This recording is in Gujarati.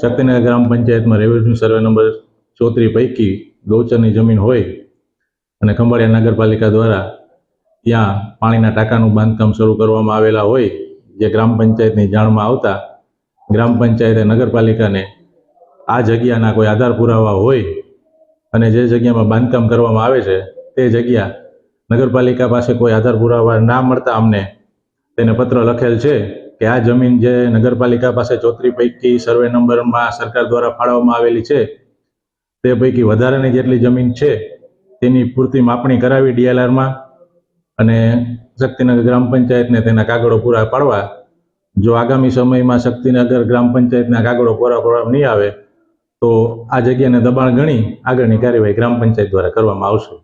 શક્તિનગર ગ્રામ પંચાયતમાં રેવન્યુ સર્વે નંબર 34 પૈકી ગૌચરની જમીન હોય અને ખંભાળિયા નગરપાલિકા દ્વારા ત્યાં પાણીના ટાંકાનું બાંધકામ શરૂ કરવામાં આવેલા હોય, જે ગ્રામ પંચાયતની જાણમાં આવતા ગ્રામ પંચાયતે નગરપાલિકાને આ જગ્યાના કોઈ આધાર પુરાવા હોય અને જે જગ્યામાં બાંધકામ કરવામાં આવે છે તે જગ્યા નગરપાલિકા પાસે કોઈ આધાર પુરાવા ના મળતા અમને તેને પત્ર લખેલ છે કે આ જમીન જે નગરપાલિકા પાસે 34 પૈકી સર્વે નંબરમાં સરકાર દ્વારા ફાળવવામાં આવેલી છે તે પૈકી વધારાની જેટલી જમીન છે તેની પૂરતી માપણી કરાવી DLRમાં અને શક્તિનગર ગ્રામ પંચાયતને તેના કાગળો પૂરા પાડવા. જો આગામી સમયમાં શક્તિનગર ગ્રામ પંચાયતના કાગળો પૂરા પાડવામાં નહીં આવે તો આ જગ્યાને દબાણ ગણી આગળની કાર્યવાહી ગ્રામ પંચાયત દ્વારા કરવામાં આવશે.